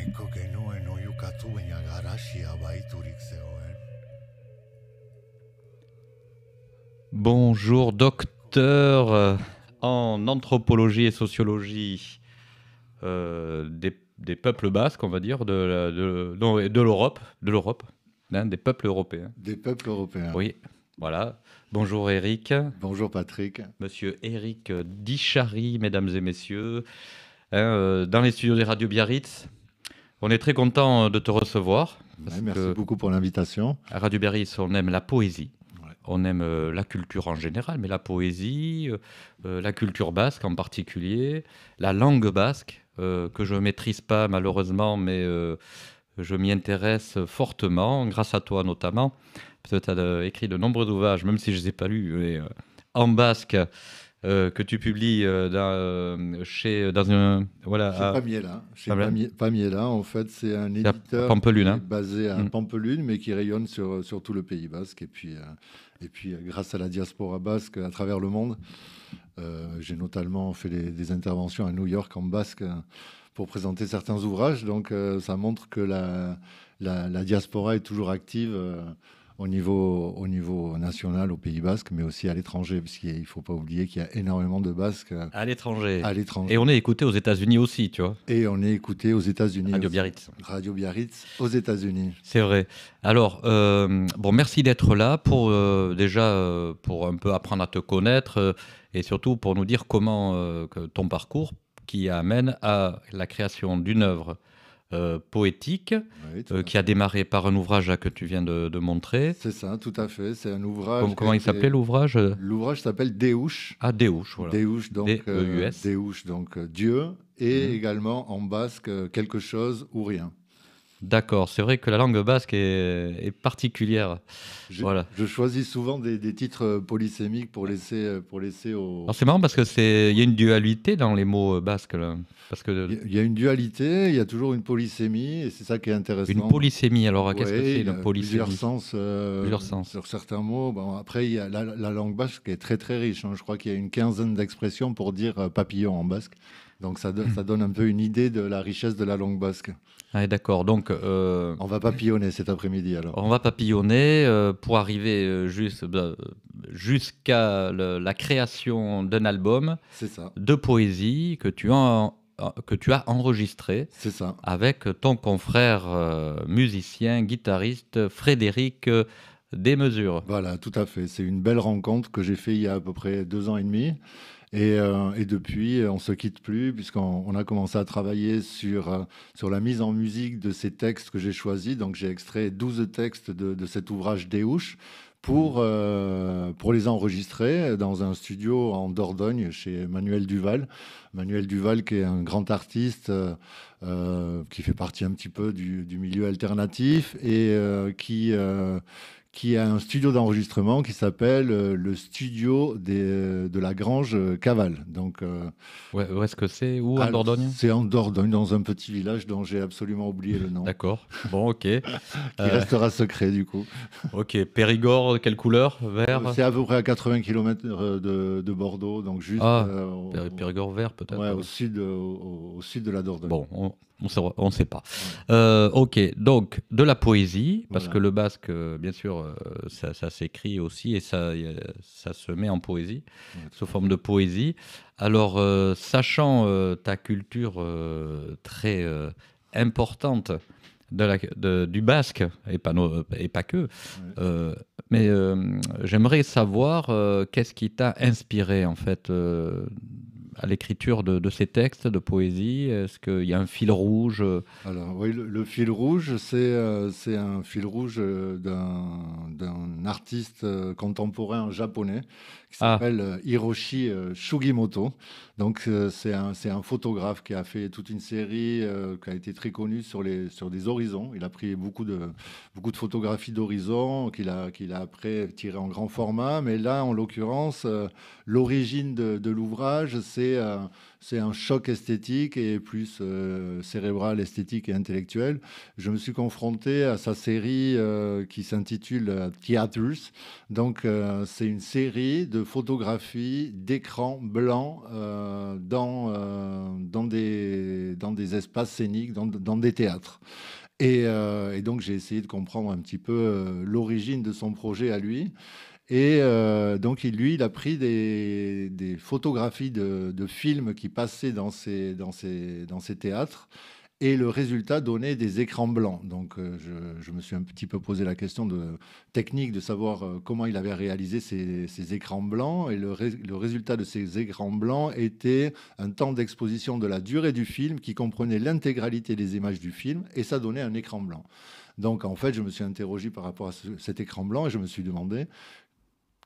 Nahiko genuen oiukatu baina garaxia baiturik zegoen. Bonjour, docteur en anthropologie et sociologie des peuples basques, on va dire, de l'Europe, hein, des peuples européens. Des peuples européens. Oui, voilà. Bonjour Eric. Bonjour Patrick. Monsieur Eric Dichary, mesdames et messieurs, hein, dans les studios des Radio Biarritz. On est très content de te recevoir. Ouais, merci beaucoup pour l'invitation. À Radio Biarritz, on aime la poésie. On aime la culture en général, mais la poésie, la culture basque en particulier, la langue basque, que je ne maîtrise pas malheureusement, mais je m'y intéresse fortement, grâce à toi notamment, parce que tu as écrit de nombreux ouvrages, même si je ne les ai pas lus, mais, en basque, que tu publies dans un... Voilà, chez Pamiela. Chez Pamiela, en fait, c'est un éditeur Pampelune, hein. basé à Pampelune, mais qui rayonne sur tout le Pays basque. Et puis, grâce à la diaspora basque à travers le monde, j'ai notamment fait des interventions à New York en basque pour présenter certains ouvrages. Donc, ça montre que la diaspora est toujours active au niveau national, au Pays basque, mais aussi à l'étranger, parce qu'il ne faut pas oublier qu'il y a énormément de Basques à l'étranger. Et on est écouté aux États-Unis aussi, tu vois. Et on est écouté aux États-Unis. Radio Biarritz. Radio Biarritz aux États-Unis. C'est vrai. Alors, bon, merci d'être là pour déjà pour un peu apprendre à te connaître et surtout pour nous dire comment ton parcours qui amène à la création d'une œuvre poétique, qui a démarré par un ouvrage là, que tu viens de montrer. C'est ça, tout à fait. C'est un ouvrage. Comment il s'appelait l'ouvrage ? L'ouvrage s'appelle Deus. Ah, Deus, voilà. Deus, donc D-E-U-S. Deus, donc Dieu, et également en basque quelque chose ou rien. D'accord, c'est vrai que la langue basque est particulière. Voilà. Je choisis souvent des titres polysémiques pour laisser au... Alors c'est marrant parce que y a une dualité dans les mots basques là. Parce que il y a une dualité, il y a toujours une polysémie, et c'est ça qui est intéressant. Une polysémie, alors qu'est-ce que c'est une polysémie ? Plusieurs sens sur certains mots. Bon, après, il y a la langue basque qui est très très riche. Hein. Je crois qu'il y a une quinzaine d'expressions pour dire papillon en basque. Donc ça donne un peu une idée de la richesse de la langue basque. Ah, d'accord. Donc, on va papillonner cet après-midi alors. On va papillonner pour arriver jusqu'à la création d'un album de poésie que tu as enregistré. C'est ça. Avec ton confrère musicien, guitariste Frédéric Desmesures. Voilà, tout à fait. C'est une belle rencontre que j'ai fait il y a à peu près 2 ans et demi. Et depuis, on ne se quitte plus puisqu'on a commencé à travailler sur la mise en musique de ces textes que j'ai choisis. Donc, j'ai extrait 12 textes de cet ouvrage Deus pour les enregistrer dans un studio en Dordogne chez Manuel Duval. Manuel Duval qui est un grand artiste qui fait partie un petit peu du milieu alternatif et qui a un studio d'enregistrement qui s'appelle le studio de la Grange Caval. Donc, où est-ce que c'est ? Où, en Dordogne ? C'est en Dordogne, dans un petit village dont j'ai absolument oublié le nom. D'accord, bon, ok. Qui restera secret, du coup. Ok, Périgord, quelle couleur ? Vert ? C'est à peu près à 80 km de Bordeaux, donc juste... Périgord vert, peut-être ? Ouais, au sud de la Dordogne. Bon, on ne sait pas. Ok, donc de la poésie, parce que le basque, bien sûr, ça s'écrit aussi et ça se met en poésie, sous forme de poésie. Alors, sachant ta culture très importante du basque, et pas que, mais j'aimerais savoir qu'est-ce qui t'a inspiré, en fait, à l'écriture de ces textes de poésie. Est-ce qu'il y a un fil rouge ? Alors oui, le fil rouge, c'est un fil rouge d'un artiste contemporain japonais qui s'appelle Hiroshi Sugimoto. Donc c'est un photographe qui a fait toute une série qui a été très connue sur des horizons. Il a pris beaucoup de photographies d'horizons qu'il a après tiré en grand format. Mais là, en l'occurrence, l'origine de l'ouvrage, c'est c'est un choc esthétique et plus cérébral, esthétique et intellectuel. Je me suis confronté à sa série qui s'intitule Theatres. Donc, c'est une série de photographies d'écran blanc dans des espaces scéniques, dans des théâtres. Et donc, j'ai essayé de comprendre un petit peu l'origine de son projet à lui. Et donc, il a pris des photographies de films qui passaient dans ces théâtres. Et le résultat donnait des écrans blancs. Donc, je me suis un petit peu posé la question technique de savoir comment il avait réalisé ces écrans blancs. Et le résultat de ces écrans blancs était un temps d'exposition de la durée du film qui comprenait l'intégralité des images du film. Et ça donnait un écran blanc. Donc, en fait, je me suis interrogé par rapport à cet écran blanc et je me suis demandé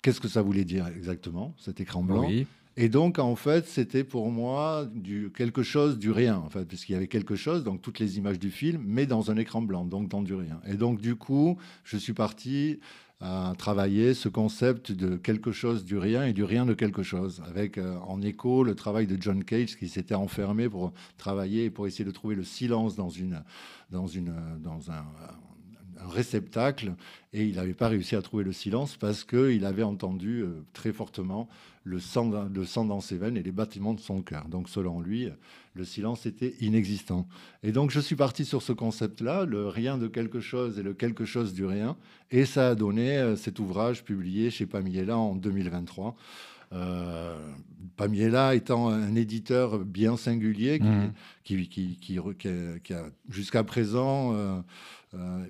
qu'est-ce que ça voulait dire exactement, cet écran blanc. Oui. Et donc, en fait, c'était pour moi quelque chose du rien, en fait, puisqu'il y avait quelque chose, donc toutes les images du film, mais dans un écran blanc, donc dans du rien. Et donc, du coup, je suis parti à travailler ce concept de quelque chose du rien et du rien de quelque chose, avec en écho le travail de John Cage, qui s'était enfermé pour travailler et pour essayer de trouver le silence dans un réceptacle, et il n'avait pas réussi à trouver le silence parce qu'il avait entendu très fortement le sang dans ses veines et les battements de son cœur. Donc selon lui, le silence était inexistant. Et donc je suis parti sur ce concept-là, le rien de quelque chose et le quelque chose du rien, et ça a donné cet ouvrage publié chez Pamiela en 2023. Pamiela étant un éditeur bien singulier qui a jusqu'à présent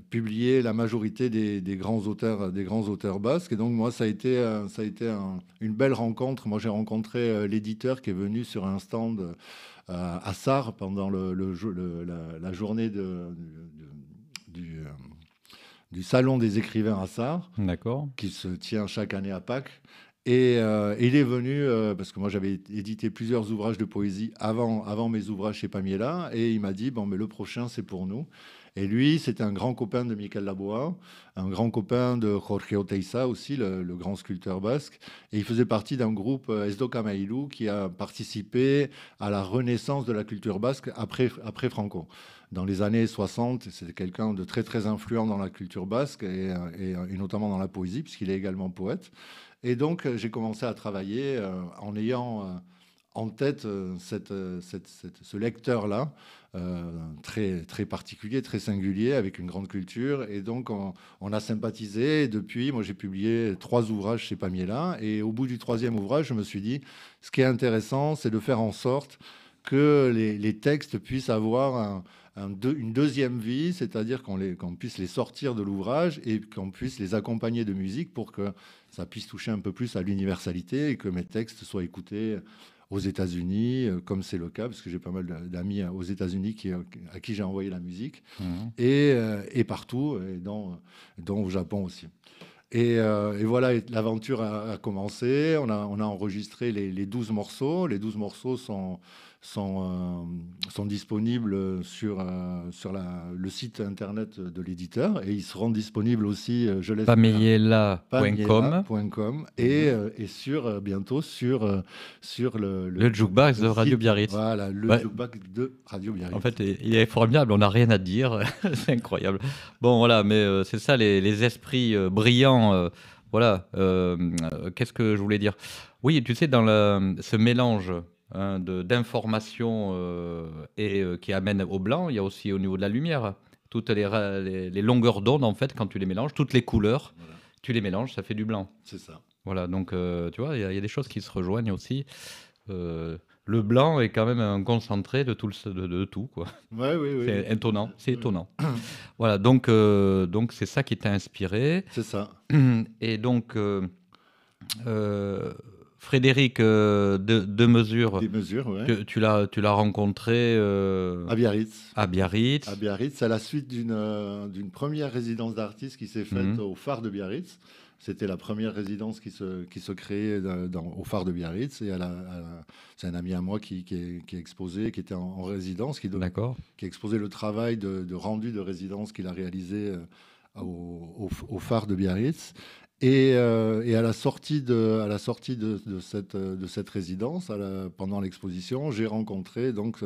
publié la majorité des grands auteurs basques. Et donc moi, ça a été une belle rencontre. Moi, j'ai rencontré l'éditeur qui est venu sur un stand à Sarre pendant la journée du Salon des écrivains à Sarre, qui se tient chaque année à Pâques. Et il est venu, parce que moi j'avais édité plusieurs ouvrages de poésie avant mes ouvrages chez Pamiela, et il m'a dit, bon, mais le prochain c'est pour nous. Et lui, c'était un grand copain de Miquel Laboa, un grand copain de Jorge Oteiza aussi, le grand sculpteur basque. Et il faisait partie d'un groupe Esdoka Mailou qui a participé à la renaissance de la culture basque après Franco. Dans les années 60, c'était quelqu'un de très très influent dans la culture basque et notamment dans la poésie, puisqu'il est également poète. Et donc, j'ai commencé à travailler en ayant en tête ce lecteur-là, très, très particulier, très singulier, avec une grande culture. Et donc, on a sympathisé. Et depuis, moi, j'ai publié 3 ouvrages chez Pamiela. Et au bout du 3e ouvrage, je me suis dit, ce qui est intéressant, c'est de faire en sorte que les textes puissent avoir une deuxième vie, c'est-à-dire qu'on puisse les sortir de l'ouvrage et qu'on puisse les accompagner de musique pour que ça puisse toucher un peu plus à l'universalité et que mes textes soient écoutés aux États-Unis, comme c'est le cas, parce que j'ai pas mal d'amis aux États-Unis à qui j'ai envoyé la musique, et partout, et dont au Japon aussi. Et voilà, l'aventure a commencé. On a enregistré les 12 morceaux. Les 12 morceaux sont disponibles sur le site internet de l'éditeur, et ils seront disponibles aussi, je l'espère, pamiela.com et bientôt sur le jukebox de Radio Biarritz. Voilà, jukebox de Radio Biarritz. En fait, il est formidable, on n'a rien à dire, c'est incroyable. Bon, voilà, mais c'est ça, les esprits brillants. Voilà, qu'est-ce que je voulais dire? Oui, tu sais, dans ce mélange d'informations qui amène au blanc, il y a aussi au niveau de la lumière, toutes les longueurs d'onde, en fait, quand tu les mélanges, toutes les couleurs, tu les mélanges, ça fait du blanc. C'est ça. Voilà, donc tu vois, il y a des choses qui se rejoignent aussi. Le blanc est quand même un concentré de tout, quoi. Ouais, oui. C'est étonnant, c'est étonnant. Voilà, donc c'est ça qui t'a inspiré. C'est ça. Et donc, Frédéric de Mesure, ouais. tu l'as rencontré à Biarritz. À Biarritz. À Biarritz, à la suite d'une première résidence d'artiste qui s'est faite au phare de Biarritz. C'était la première résidence qui se créait au phare de Biarritz. Et c'est un ami à moi qui exposait, qui était en résidence, qui exposait le travail de rendu de résidence qu'il a réalisé au phare de Biarritz. Et à la sortie de cette résidence, pendant l'exposition, j'ai rencontré donc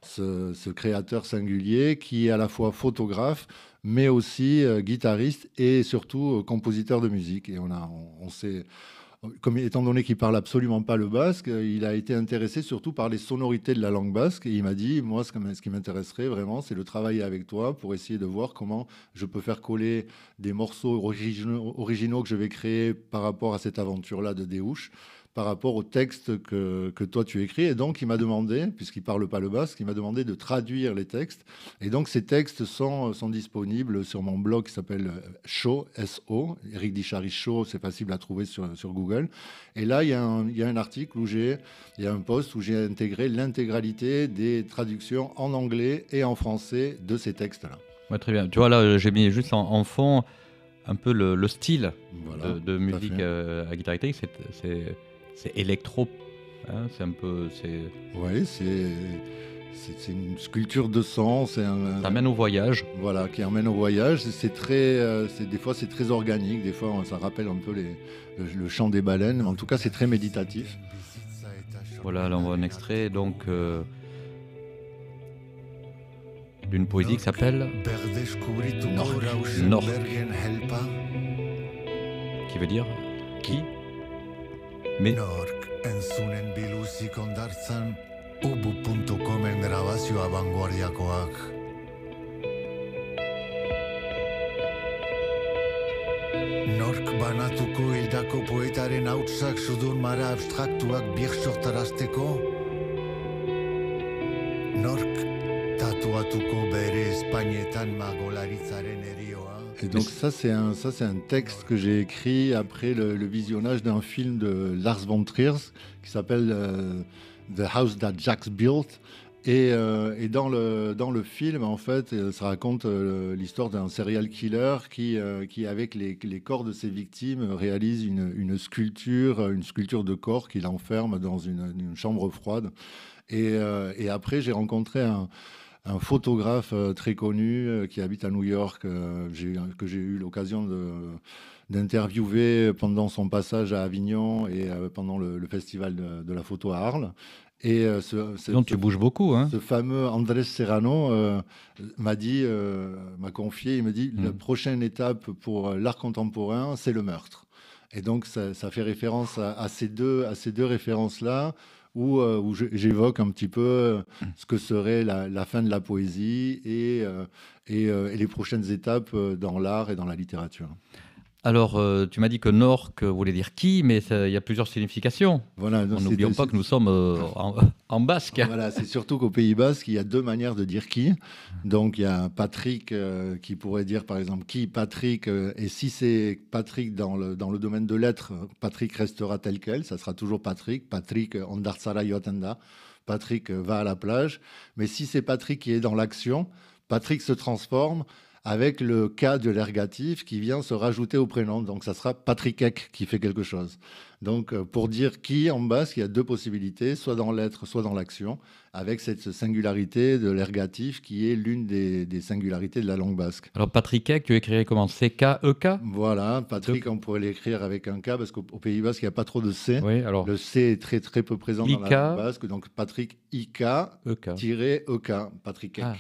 ce créateur singulier qui est à la fois photographe, mais aussi guitariste et surtout compositeur de musique. Et on s'est comme étant donné qu'il parle absolument pas le basque, il a été intéressé surtout par les sonorités de la langue basque. Et il m'a dit, moi, ce qui m'intéresserait vraiment, c'est de travailler avec toi pour essayer de voir comment je peux faire coller des morceaux originaux que je vais créer par rapport à cette aventure-là de Déouche, par rapport au texte que toi tu écris. Et donc, il m'a demandé, puisqu'il parle pas le basque, il m'a demandé de traduire les textes. Et donc, ces textes sont disponibles sur mon blog qui s'appelle Show, S-O, Eric Dichary Show, c'est facile à trouver sur Google. Et là, il y a un article il y a un post où j'ai intégré l'intégralité des traductions en anglais et en français de ces textes-là. Ouais, très bien. Tu vois, là, j'ai mis juste en fond un peu le style de musique à guitare électrique. C'est électro, hein, c'est un peu... Oui, c'est une sculpture de son. Ça amène au voyage. Voilà, qui emmène au voyage. Des fois, c'est très organique. Des fois, ça rappelle un peu le chant des baleines. En tout cas, c'est très méditatif. Voilà, là, on voit un extrait donc d'une poésie qui s'appelle Nork. Qui veut dire qui? Mais Nork entzunen biluzik ondartzan ubu.comen grabazioa vanguardiakoak. Nork banatuko hildako poetaren hautsak sudun mara abstraktuak birsortarazteko. Nork tatuatuko bere espainetan magolaritzaren erioa. Et donc ça c'est un texte que j'ai écrit après le visionnage d'un film de Lars von Trier qui s'appelle The House That Jack Built. Et dans le film, en fait, ça raconte l'histoire d'un serial killer qui avec les corps de ses victimes, réalise une sculpture de corps qu'il enferme dans une chambre froide. Et après, j'ai rencontré un photographe très connu qui habite à New York, que j'ai eu l'occasion d'interviewer pendant son passage à Avignon et pendant le festival de la photo à Arles. Et donc tu bouges beaucoup, hein. Ce fameux Andrés Serrano m'a confié, il me dit la prochaine étape pour l'art contemporain, c'est le meurtre. Et donc ça fait référence à ces deux références-là, où j'évoque un petit peu ce que serait la fin de la poésie et les prochaines étapes dans l'art et dans la littérature. Alors, tu m'as dit que Nork voulait dire qui, mais il y a plusieurs significations. Voilà, n'oublions pas que nous sommes en basque. Voilà, c'est surtout qu'au Pays Basque, il y a deux manières de dire qui. Donc, il y a Patrick qui pourrait dire, par exemple, qui Patrick. Et si c'est Patrick dans le domaine de l'être, Patrick restera tel quel. Ça sera toujours Patrick. Patrick Ondartsara Yotenda. Patrick va à la plage. Mais si c'est Patrick qui est dans l'action, Patrick se transforme avec le K de l'ergatif qui vient se rajouter au prénom. Donc, ça sera Patrickek qui fait quelque chose. Donc, pour dire qui en basque, il y a deux possibilités, soit dans l'être, soit dans l'action, avec cette singularité de l'ergatif qui est l'une des singularités de la langue basque. Alors, Patrickek, tu écrirais comment? C-K-E-K? Voilà, Patrick, on pourrait l'écrire avec un K, parce qu'au Pays Basque, il n'y a pas trop de C. Oui, alors... Le C est très, très peu présent dans la langue basque. Donc, Patrick, I-K-E-K, Patrickek. Ah.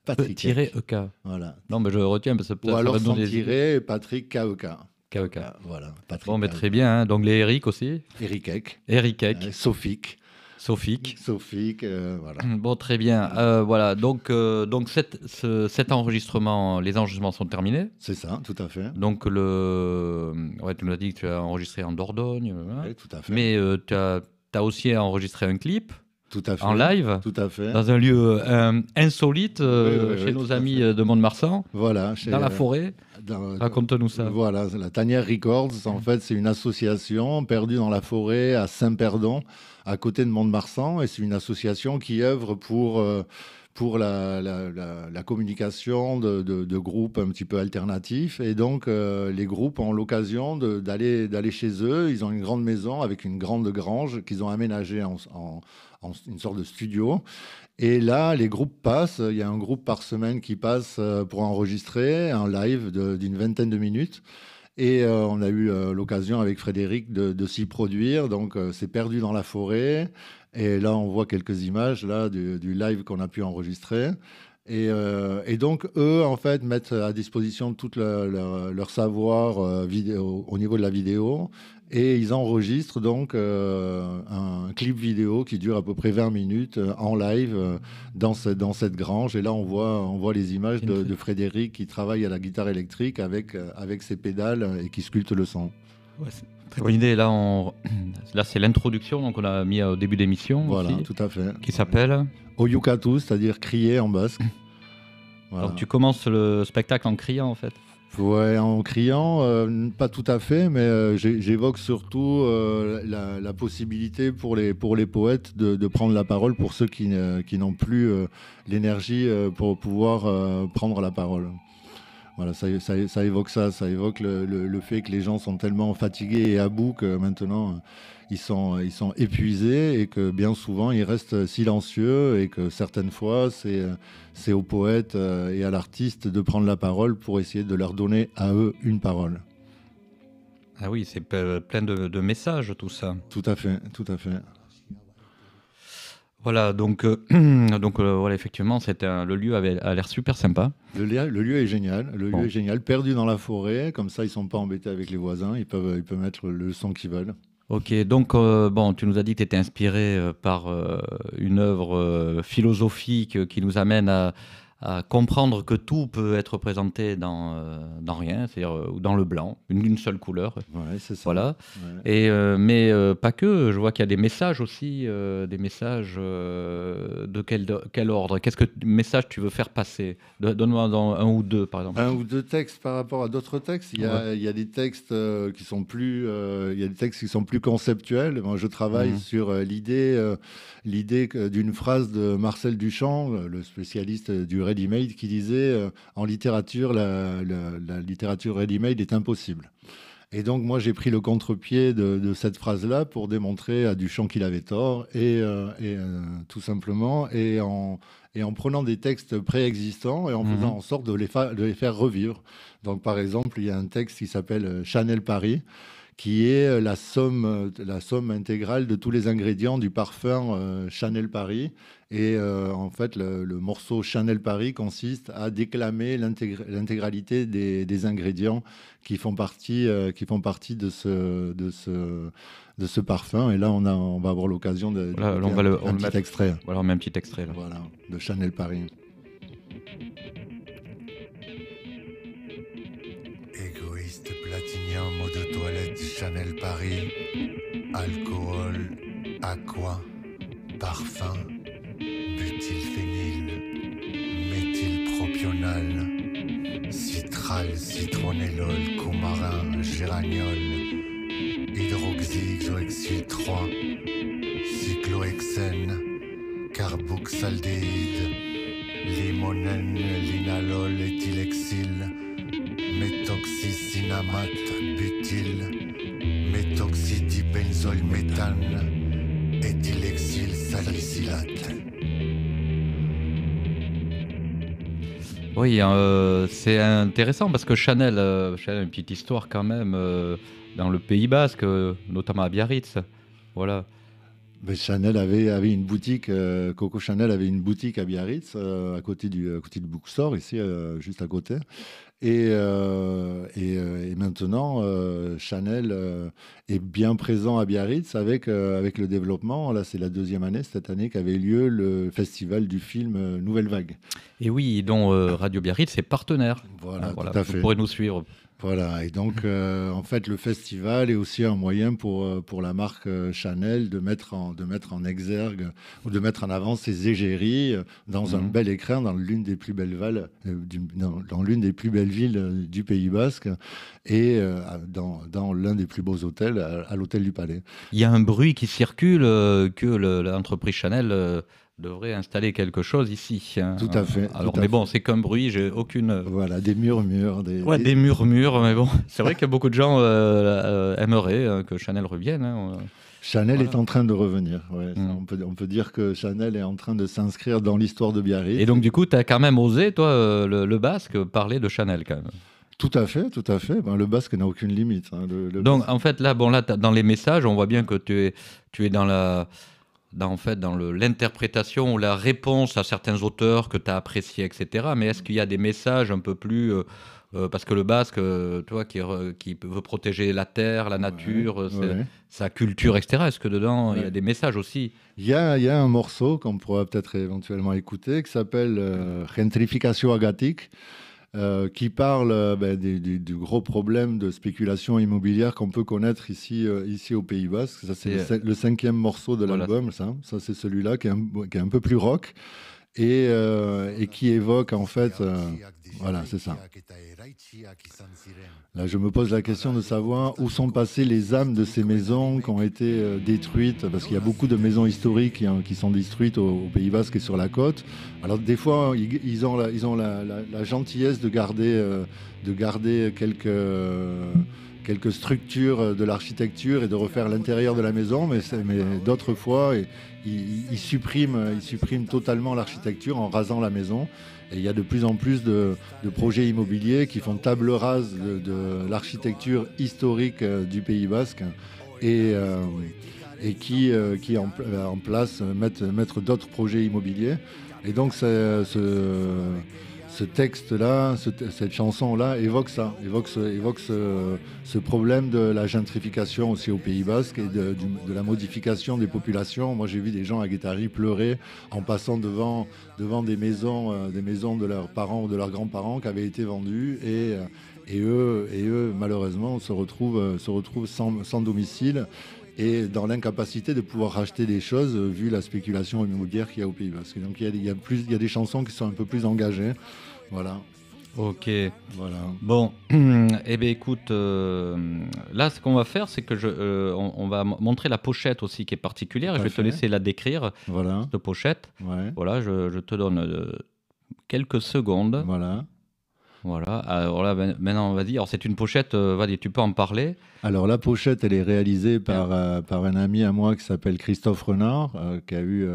Patrick-EK. Voilà. Non, mais je retiens parce que ou alors sans tirer, Patrick KEK. KEK. Voilà. Patrick bon, mais très bien. Hein. Donc les Eric aussi. Ericek. Sophique. Voilà. Bon, très bien. Voilà. Donc cet enregistrement, les enregistrements sont terminés. C'est ça, tout à fait. Donc tu nous as dit que tu as enregistré en Dordogne. Oui, tout à fait. Mais tu as aussi enregistré un clip. Tout à fait. En live, tout à fait. Dans un lieu insolite, chez nos amis de Mont-de-Marsan, voilà, dans la forêt. Raconte-nous ça. Voilà, la Tanière Records, en fait, c'est une association perdue dans la forêt à Saint-Perdon, à côté de Mont-de-Marsan, et c'est une association qui œuvre pour la communication de groupes un petit peu alternatifs. Et donc, les groupes ont l'occasion d'aller chez eux. Ils ont une grande maison avec une grande grange qu'ils ont aménagée en une sorte de studio. Et là, les groupes passent. Il y a un groupe par semaine qui passe pour enregistrer un live d'une 20aine de minutes. Et on a eu l'occasion avec Frédéric de s'y produire. Donc, c'est perdu dans la forêt. Et là, on voit quelques images là, du live qu'on a pu enregistrer. Et donc, eux, en fait, mettent à disposition tout leur savoir vidéo, au niveau de la vidéo. Et ils enregistrent donc un clip vidéo qui dure à peu près 20 minutes en live dans cette grange. Et là, on voit les images de Frédéric qui travaille à la guitare électrique avec ses pédales et qui sculpte le son. Ouais, c'est une très bonne idée. Là, là c'est l'introduction, donc on l'a mis au début d'émission. Voilà, aussi, tout à fait. Qui s'appelle Oyukatu, c'est-à-dire crier en basque. Voilà. Donc tu commences le spectacle en criant en fait. Ouais, en criant, pas tout à fait, mais j'évoque surtout la possibilité pour les poètes de prendre la parole pour ceux qui n'ont plus l'énergie pour pouvoir prendre la parole. Voilà, ça évoque ça, ça évoque le fait que les gens sont tellement fatigués et à bout que maintenant ils sont épuisés et que bien souvent ils restent silencieux et que certaines fois c'est au poète et à l'artiste de prendre la parole pour essayer de leur donner à eux une parole. Ah oui, c'est plein de messages tout ça. Tout à fait, tout à fait. Voilà, donc voilà, effectivement, le lieu a l'air super sympa. Le lieu est génial, lieu est génial, perdu dans la forêt, comme ça ils sont pas embêtés avec les voisins, ils peuvent mettre le son qu'ils veulent. Ok, donc bon, tu nous as dit que tu étais inspiré par une œuvre philosophique qui nous amène à comprendre que tout peut être présenté dans rien, c'est-à-dire dans le blanc, une seule couleur. Ouais, c'est ça. Voilà. Ouais. Et, mais pas que, je vois qu'il y a des messages aussi, des messages de quel ordre? Quel message tu veux faire passer? Donne-moi un ou deux, par exemple. Un ou deux textes par rapport à d'autres textes. Il y a des textes qui sont plus, conceptuels. Moi, je travaille sur l'idée d'une phrase de Marcel Duchamp, le spécialiste du ready-made, qui disait en littérature, la littérature ready-made est impossible. Et donc, moi, j'ai pris le contre-pied de cette phrase-là pour démontrer à Duchamp qu'il avait tort, et tout simplement, et en prenant des textes préexistants et en faisant en sorte de les faire revivre. Donc, par exemple, il y a un texte qui s'appelle Chanel Paris, qui est la somme intégrale de tous les ingrédients du parfum Chanel Paris. Et en fait, le morceau Chanel Paris consiste à déclamer l'intégralité des ingrédients qui font partie de ce parfum. Et là, on va avoir l'occasion de un petit extrait. Voilà, on met un petit extrait là. Voilà, de Chanel Paris. Égoïste platinium, eau de toilette Chanel Paris, alcool, aqua, parfum, butylphénil, méthylpropional, citral, citronellol, coumarin, géraniol, hydroxyxoxyl 3, cyclohexène, carboxaldéhyde, limonène, linalol, éthylexyle, méthoxycinamate, butyl, méthoxydibenzol méthane, éthylexyl salicylate. Oui, c'est intéressant parce que Chanel a une petite histoire quand même dans le Pays Basque, notamment à Biarritz. Voilà. Mais Chanel avait une boutique, Coco Chanel avait une boutique à Biarritz, à côté du bookstore, ici, juste à côté. Et maintenant, Chanel est bien présent à Biarritz avec le développement. Là, c'est la deuxième année, cette année, qu'avait lieu le festival du film Nouvelle Vague. Et oui, dont Radio Biarritz est partenaire. Voilà, voilà, tout à vous fait. pourrez nous suivre. Voilà, et donc en fait le festival est aussi un moyen pour la marque Chanel de mettre en exergue ou de mettre en avant ses égéries dans un bel écrin dans l'une des plus belles dans l'une des plus belles villes du Pays Basque et dans l'un des plus beaux hôtels, à l'hôtel du Palais. Il y a un bruit qui circule que l'entreprise Chanel devrait installer quelque chose ici. Hein. Tout à fait. Alors, mais bon, c'est qu'un bruit, j'ai aucune... Voilà, des murmures. Des murmures, mais bon, c'est vrai que beaucoup de gens aimeraient que Chanel revienne. Hein. Chanel est en train de revenir. Ouais, on peut dire que Chanel est en train de s'inscrire dans l'histoire de Biarritz. Et donc, du coup, tu as quand même osé, toi, le basque, parler de Chanel quand même. Tout à fait, tout à fait. Ben, le basque n'a aucune limite. Hein. Donc, en fait, là, dans les messages, on voit bien que tu es dans l'interprétation ou la réponse à certains auteurs que tu as appréciés, etc. Mais est-ce qu'il y a des messages un peu plus... parce que le basque, toi, qui veut protéger la terre, la nature, sa culture, etc. Est-ce que dedans, il y a des messages aussi? Il y a un morceau qu'on pourra peut-être éventuellement écouter qui s'appelle Gentrification agatique. Qui parle du gros problème de spéculation immobilière qu'on peut connaître ici au Pays Basque. Ça, c'est le 5e morceau de l'album. Ça c'est celui-là qui est un peu plus rock et qui évoque en fait... voilà, c'est ça. Là, je me pose la question de savoir où sont passées les âmes de ces maisons qui ont été détruites, parce qu'il y a beaucoup de maisons historiques qui sont détruites au Pays Basque et sur la côte. Alors des fois, ils ont la gentillesse de garder quelques structures de l'architecture et de refaire l'intérieur de la maison, mais d'autres fois, ils suppriment totalement l'architecture en rasant la maison. Et il y a de plus en plus de projets immobiliers qui font table rase de l'architecture historique du Pays Basque et qui en place mettre d'autres projets immobiliers. Et donc ce texte-là, cette chanson-là évoque ça, évoque ce problème de la gentrification aussi au Pays Basque et de la modification des populations. Moi, j'ai vu des gens à Guétari pleurer en passant devant des maisons de leurs parents ou de leurs grands-parents qui avaient été vendues et eux, malheureusement, se retrouvent sans domicile et dans l'incapacité de pouvoir racheter des choses vu la spéculation immobilière qu'il y a au Pays Basque. Donc il y a des chansons qui sont un peu plus engagées. Voilà. Ok. Voilà. Bon, eh bien écoute, là ce qu'on va faire, c'est que on va montrer la pochette aussi qui est particulière. Et je vais te laisser la décrire, cette pochette. Ouais. Voilà, je te donne quelques secondes. Voilà, alors là, maintenant, vas-y. Alors, c'est une pochette, vas-y, tu peux en parler. Alors, la pochette, elle est réalisée par un ami à moi qui s'appelle Christophe Renard, qui a eu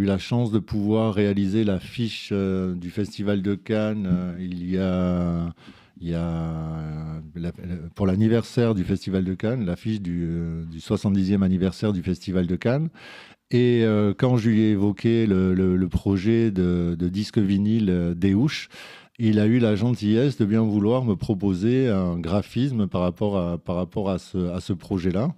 la chance de pouvoir réaliser l'affiche du Festival de Cannes pour l'anniversaire du Festival de Cannes, l'affiche du 70e anniversaire du Festival de Cannes. Et quand je lui ai évoqué le projet de disque vinyle Déouche, il a eu la gentillesse de bien vouloir me proposer un graphisme par rapport à ce projet-là.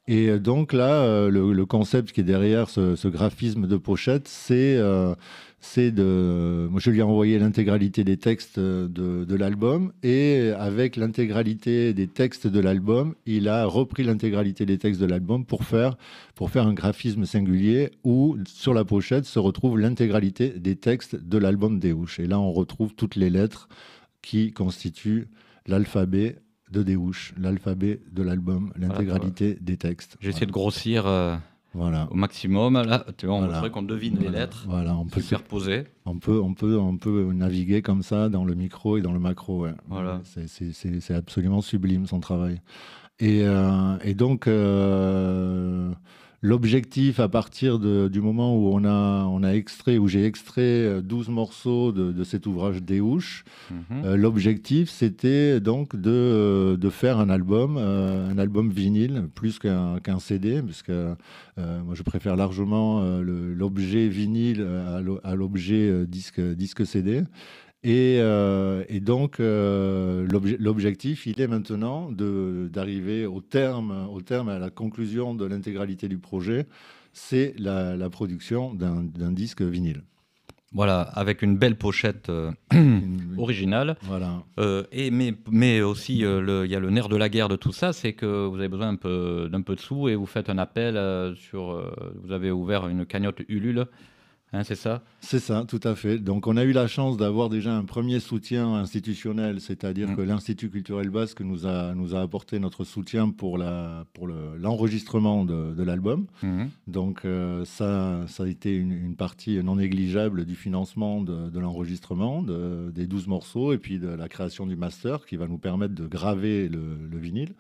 Et donc là, le concept qui est derrière ce graphisme de pochette, moi, je lui ai envoyé l'intégralité des textes de l'album, et avec l'intégralité des textes de l'album, il a repris l'intégralité des textes de l'album pour faire un graphisme singulier où sur la pochette se retrouve l'intégralité des textes de l'album Déouche. Et là, on retrouve toutes les lettres qui constituent l'alphabet de Déouche, l'alphabet de l'album, l'intégralité des textes. J'essaie de grossir au maximum. Là, tu vois, c'est vrai qu'on devine les lettres. Voilà, on peut superposer. On peut naviguer comme ça dans le micro et dans le macro. Ouais. Voilà. C'est absolument sublime son travail. Et donc l'objectif, à partir du moment où j'ai extrait 12 morceaux de cet ouvrage Déouche, l'objectif, c'était donc de faire un album vinyle, plus qu'un CD, puisque moi, je préfère largement l'objet vinyle à l'objet disque CD. Et donc, l'objectif, il est maintenant d'arriver au terme, à la conclusion de l'intégralité du projet, c'est la production d'un disque vinyle. Voilà, avec une belle pochette originale. Voilà. Mais aussi, il y a le nerf de la guerre de tout ça, c'est que vous avez besoin d'un peu de sous et vous faites un appel vous avez ouvert une cagnotte Ulule. Hein, c'est ça ? C'est ça, tout à fait. Donc, on a eu la chance d'avoir déjà un premier soutien institutionnel, c'est-à-dire que l'Institut culturel basque nous a apporté notre soutien pour l'enregistrement de l'album. Donc, ça a été une partie non négligeable du financement de l'enregistrement des 12 morceaux et puis de la création du master qui va nous permettre de graver le vinyle.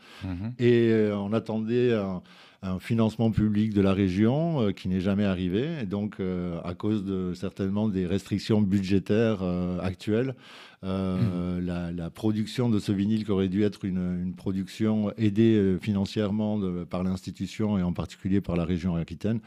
Et on attendait un financement public de la région qui n'est jamais arrivé. Et donc, à cause certainement des restrictions budgétaires actuelles, La production de ce vinyle qui aurait dû être une production aidée financièrement par l'institution et en particulier par la région Aquitaine,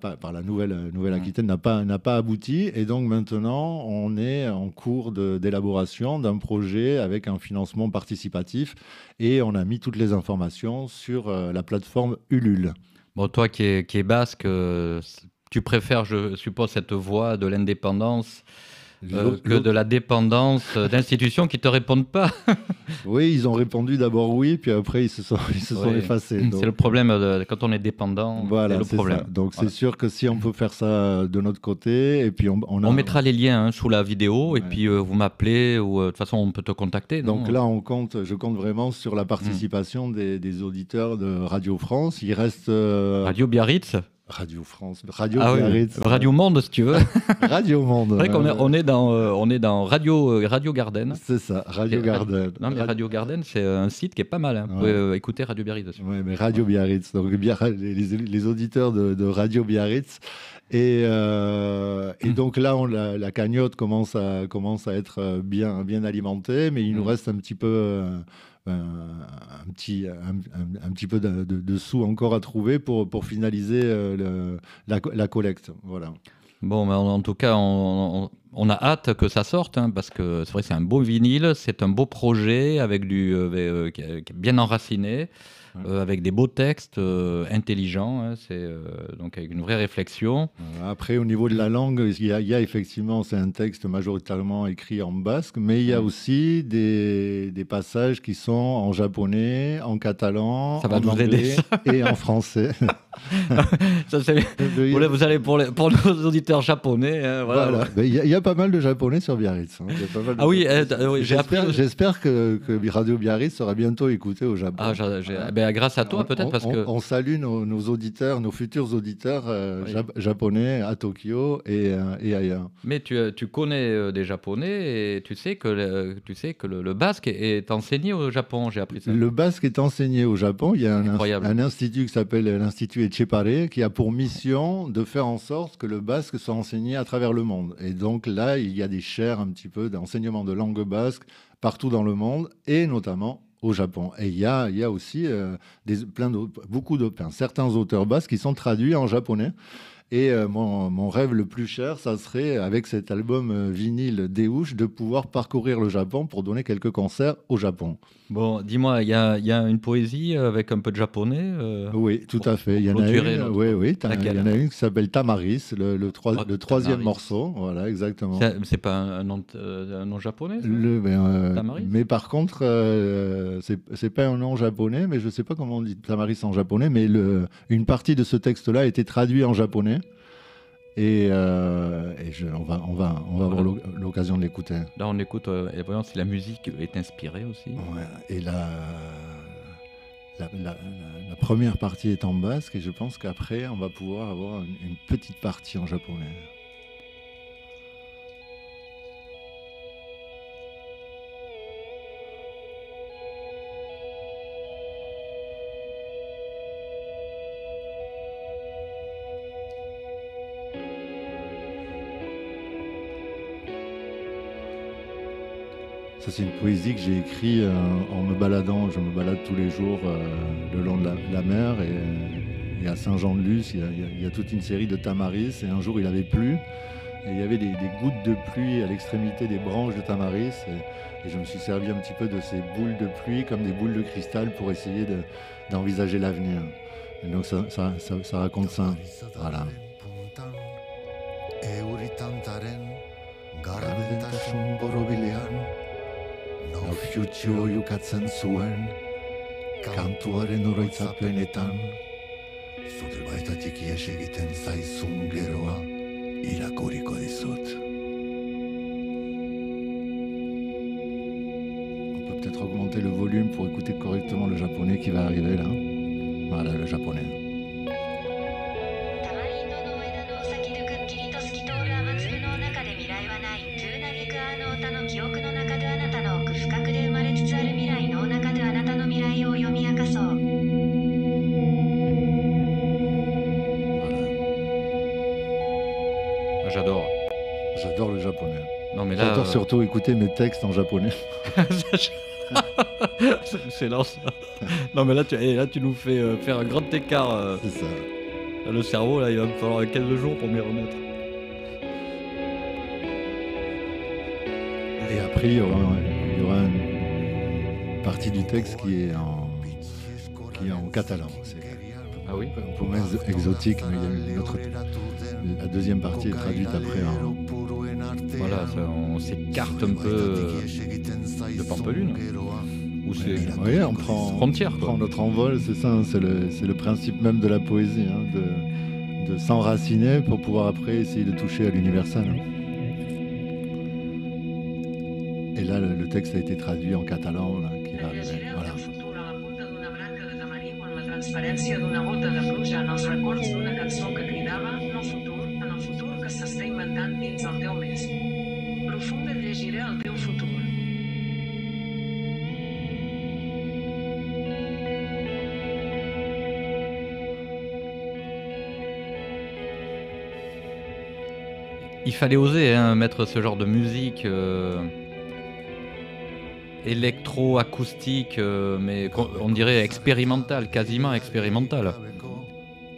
par la Nouvelle-Aquitaine, n'a pas abouti. Et donc maintenant, on est en cours d'élaboration d'un projet avec un financement participatif et on a mis toutes les informations sur la plateforme Ulule. Bon, toi qui es basque, tu préfères, je suppose, cette voie de l'indépendance que de la dépendance d'institutions qui ne te répondent pas. Oui, ils ont répondu d'abord oui, puis après ils se sont effacés. Donc... C'est le problème quand on est dépendant. Voilà, c'est le problème. Ça. Donc c'est sûr que si on peut faire ça de notre côté, et puis on mettra les liens sous la vidéo, et puis vous m'appelez, ou de toute façon on peut te contacter. Donc là, je compte vraiment sur la participation des auditeurs de Radio France. Il reste... Radio Biarritz. Radio France, Radio Biarritz. Oui. Radio Monde, si tu veux. Radio Monde. C'est vrai qu'on est dans Radio Garden. C'est ça, Radio Garden. Non, mais Radio Garden, c'est un site qui est pas mal. Hein. Vous pouvez écouter Radio Biarritz. Oui, mais Radio Biarritz. Donc, les auditeurs de Radio Biarritz. Et donc là, la cagnotte commence à être bien alimentée, mais il nous reste un petit peu... un petit peu de sous encore à trouver pour finaliser la collecte. Voilà. Bon, mais en tout cas, on a hâte que ça sorte, hein, parce que c'est vrai, c'est un beau vinyle, c'est un beau projet avec qui est bien enraciné. Avec des beaux textes intelligents, hein, donc avec une vraie réflexion. Après, au niveau de la langue, il y a effectivement, c'est un texte majoritairement écrit en basque, mais il y a aussi des passages qui sont en japonais, en catalan, en anglais et en français. Ça, vous allez pour nos auditeurs japonais. Hein, voilà. Il y a pas mal de japonais sur Biarritz. Hein. Oui, j'ai appris. J'espère que Radio Biarritz sera bientôt écouté au Japon. Grâce à toi, peut-être, parce que... On salue nos auditeurs, nos futurs auditeurs japonais à Tokyo et ailleurs. Mais tu connais des Japonais et tu sais que le basque est enseigné au Japon, j'ai appris ça. Le basque est enseigné au Japon. Il y a un institut qui s'appelle l'Institut Etchepare qui a pour mission de faire en sorte que le basque soit enseigné à travers le monde. Et donc là, il y a des chaires un petit peu d'enseignement de langue basque partout dans le monde et notamment au Japon. Et il y a aussi certains auteurs basques qui sont traduits en japonais. Et mon rêve le plus cher, ça serait, avec cet album vinyle Déouche, de pouvoir parcourir le Japon pour donner quelques concerts au Japon. Bon, dis-moi, il y a une poésie avec un peu de japonais Oui, tout à fait. Il y en a une qui s'appelle Tamaris, le troisième morceau. Voilà, exactement. C'est pas un nom japonais, ça Tamaris. Mais par contre, c'est pas un nom japonais, mais je sais pas comment on dit Tamaris en japonais, mais une partie de ce texte-là a été traduit en japonais. Et on va avoir l'occasion de l'écouter. Là, on écoute, et voyons si la musique est inspirée aussi. Ouais, et la première partie est en basque, et je pense qu'après, on va pouvoir avoir une petite partie en japonais. Ça, c'est une poésie que j'ai écrite en me baladant. Je me balade tous les jours le long de la mer. Et à Saint-Jean-de-Luz, il y a toute une série de tamaris. Et un jour, il avait plu. Et il y avait des gouttes de pluie à l'extrémité des branches de tamaris. Et je me suis servi un petit peu de ces boules de pluie comme des boules de cristal pour essayer d'envisager l'avenir. Et donc, ça raconte ça. Voilà. Naufutxo yukatzen zuen, kantuaren oroitzapenetan, zure baitatik ies egiten zaizun geroa, irakuriko dizut. On peut peut-être augmenter le volume pour écouter correctement le japonais qui va arriver là. Voilà le japonais. J'adore le japonais. Non, mais là, J'adore surtout écouter mes textes en japonais. c'est excellent ça. Non, mais là, tu nous fais faire un grand écart. C'est ça. Le cerveau, là, il va me falloir 15 jours pour m'y remettre. Et après, il y aura une partie du texte qui est en catalan. C'est Ah oui. un peu moins exotique, mais il y a une autre. La deuxième partie est traduite après en. Voilà, on s'écarte un peu de Pampelune. Ou c'est Oui, on prend, frontière, on quoi. prend notre envol, c'est ça, c'est le principe même de la poésie, hein, de s'enraciner pour pouvoir après essayer de toucher à l'universel. Hein. Et là, le texte a été traduit en catalan, là, qui va arriver. Voilà. Transparència d'una gota de pluja en els records d'una cançó que cridava en el futur que s'està inventant dins el teu mes. Profunda llegiré el teu futur. Il fallait oser hein, mettre ce genre de musique électro-acoustique, mais on dirait expérimentale, quasiment expérimentale.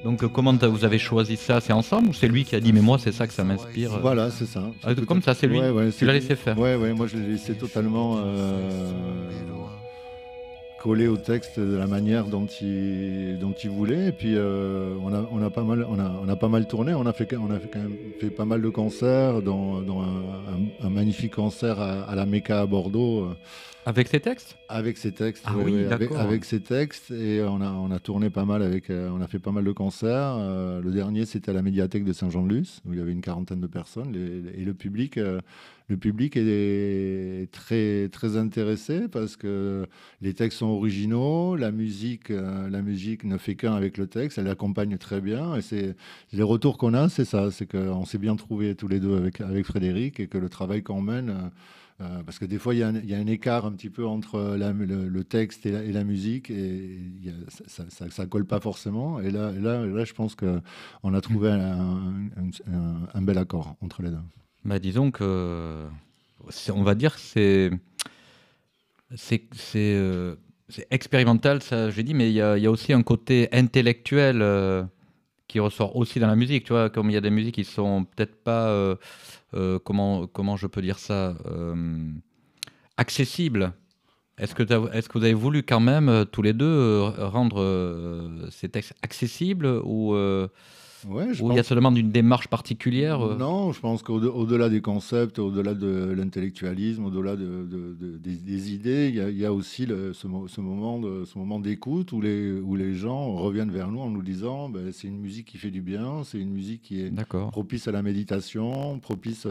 Donc comment vous avez choisi ça? C'est ensemble ou c'est lui qui a dit mais moi c'est ça que ça m'inspire? Voilà, c'est ça. Ah, comme ça, c'est lui. Tu l'as laissé faire. Ouais, moi je l'ai laissé totalement collé au texte de la manière dont il voulait. Et puis on a pas mal tourné. On a quand même fait pas mal de concerts, dont un magnifique concert à la Mecca à Bordeaux. Avec ses textes? Avec ses textes, Ah oui, d'accord. avec ses textes, et on a tourné pas mal on a fait pas mal de concerts. Le dernier, c'était à la médiathèque de Saint-Jean-de-Luz, où il y avait une quarantaine de personnes, et le public est très très intéressé parce que les textes sont originaux, la musique ne fait qu'un avec le texte, elle accompagne très bien, et c'est les retours qu'on a, c'est ça, c'est qu'on s'est bien trouvés tous les deux avec Frédéric, et que le travail qu'on mène. Parce que des fois, il y a un écart un petit peu entre le texte et la musique, et ça colle pas forcément. Et là, je pense qu'on a trouvé un bel accord entre les deux. Bah, disons que, on va dire que c'est expérimental, ça j'ai dit, mais il y a aussi un côté intellectuel qui ressort aussi dans la musique, tu vois, comme il y a des musiques qui sont peut-être pas, comment je peux dire ça, accessibles. Est-ce que vous avez voulu quand même, tous les deux, rendre ces textes accessibles ou Ouais, il y a seulement une démarche particulière Non, je pense qu'au-delà des concepts, au-delà de l'intellectualisme, au-delà des idées, il y a aussi ce moment d'écoute où les gens reviennent vers nous en nous disant c'est une musique qui fait du bien, c'est une musique qui est propice à la méditation, propice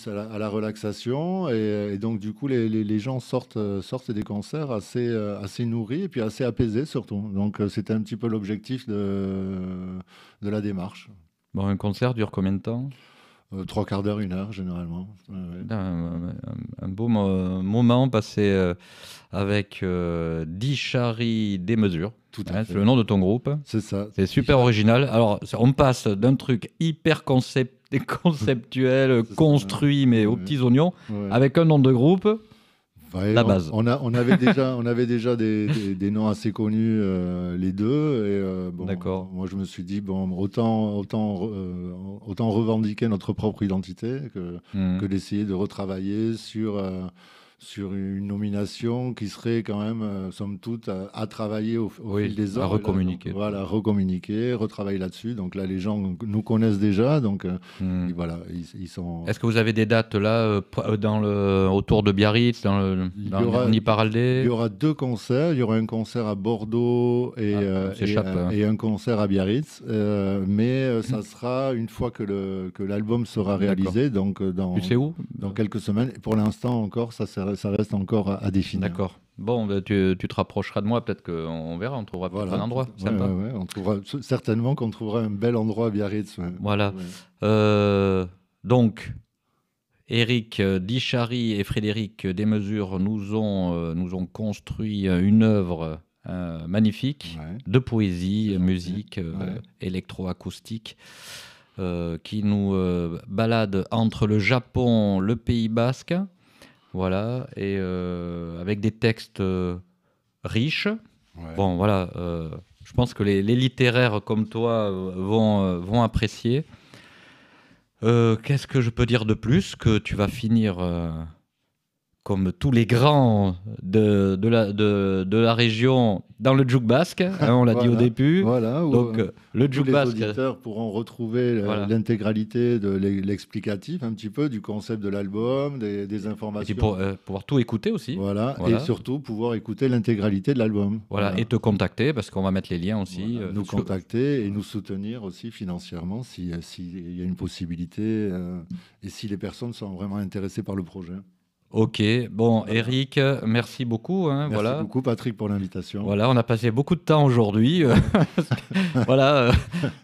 à la relaxation, et donc du coup les gens sortent des concerts assez nourris et puis assez apaisés surtout. Donc c'était un petit peu l'objectif de la démarche. Bon, un concert dure combien de temps? 3/4 d'heure, 1 heure généralement. Ouais. Un beau moment passé avec Dichary Desmesures. Tout à fait. C'est le nom de ton groupe. C'est ça. C'est super original. Alors, on passe d'un truc hyper conceptuel, construit, mais aux petits oignons, avec un nom de groupe. La base. On avait déjà des noms assez connus, les deux. Et, D'accord. Moi, je me suis dit, autant revendiquer notre propre identité que d'essayer de retravailler sur une nomination qui serait quand même, somme toute, à travailler au fil des ans. À recommuniquer. Voilà, recommuniquer, retravailler là-dessus. Donc là, les gens nous connaissent déjà. Donc voilà, ils sont... Est-ce que vous avez des dates là, autour de Biarritz, dans Niparaldé? Il y aura 2 concerts. Il y aura un concert à Bordeaux et un concert à Biarritz. Mais ça sera une fois que l'album sera réalisé. Donc tu sais où? Dans quelques semaines. Pour l'instant encore, ça reste encore à définir. D'accord. Bon, tu te rapprocheras de moi, peut-être qu'on verra, on trouvera peut-être un endroit sympa. Ouais, on trouvera, certainement qu'on trouvera un bel endroit à Biarritz. Ouais. Voilà. Ouais. Donc, Éric Dichary et Frédéric Desmesures nous ont construit une œuvre magnifique de poésie, musique électroacoustique. qui nous balade entre le Japon, le Pays Basque, voilà, et avec des textes riches. Ouais. Bon, voilà, je pense que les littéraires comme toi vont apprécier. Qu'est-ce que je peux dire de plus? Que tu vas finir comme tous les grands de la région dans le Djouk basque, hein, on l'a dit au début. Voilà, Donc le tous Djouk les basque, auditeurs pourront retrouver Voilà. l'intégralité de l'explicatif un petit peu du concept de l'album, des et puis informations. pour pouvoir tout écouter aussi. Voilà, Voilà. et surtout pouvoir écouter l'intégralité de l'album. Voilà, et te contacter parce qu'on va mettre les liens aussi. Voilà, nous contacter et nous soutenir aussi financièrement s'il y a une possibilité et si les personnes sont vraiment intéressées par le projet. Ok, bon, Voilà. Eric, merci beaucoup. Hein, Merci voilà. beaucoup Patrick pour l'invitation. Voilà, on a passé beaucoup de temps aujourd'hui. Voilà,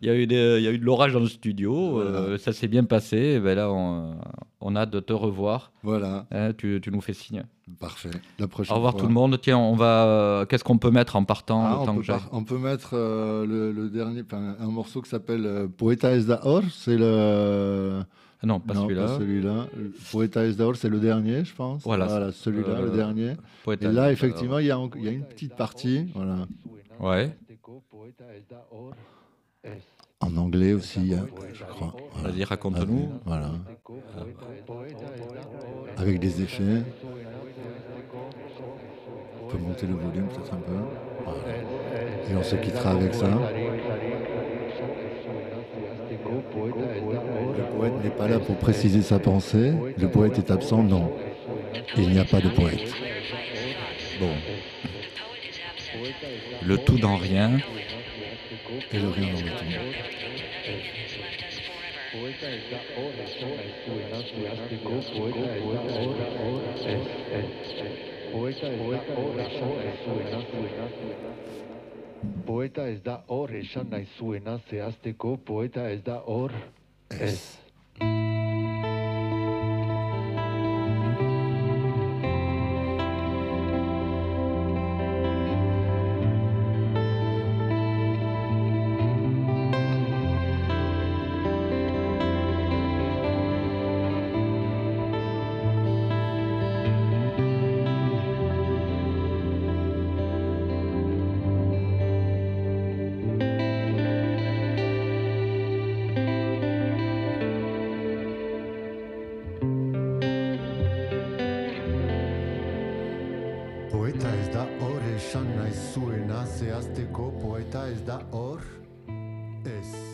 il y a eu de l'orage dans le studio. Voilà. Ça s'est bien passé. Et ben là, on a hâte de te revoir. Voilà, Hein, tu nous fais signe. parfait. La prochaine Au revoir fois. tout le monde. Tiens, on va. Qu'est-ce qu'on peut mettre en partant Ah, le temps que j'ai on peut mettre le dernier, un morceau qui s'appelle Poeta es da Or, c'est le... Ah non, pas non, celui-là. pas celui-là. Poeta es da Or, c'est le dernier, je pense. Voilà. Celui-là, le dernier. Poeta. Et là, effectivement, il y a une petite partie, voilà. Ouais. En anglais aussi, je crois. Voilà. Vas-y, raconte-nous. Voilà. Avec des effets. On peut monter le volume peut-être un peu. Voilà. Et on se quittera avec ça. Le poète n'est pas là pour préciser sa pensée. Le poète est absent, non. Il n'y a pas de poète. Bon. Le tout dans rien. Et le rien dans le tout. Poeta ez da hor, esan nahi zuena zehazteko, poeta ez da hor, ez. Poeta ez da hor esan nahi zuena zehazteko, poeta ez da hor ez.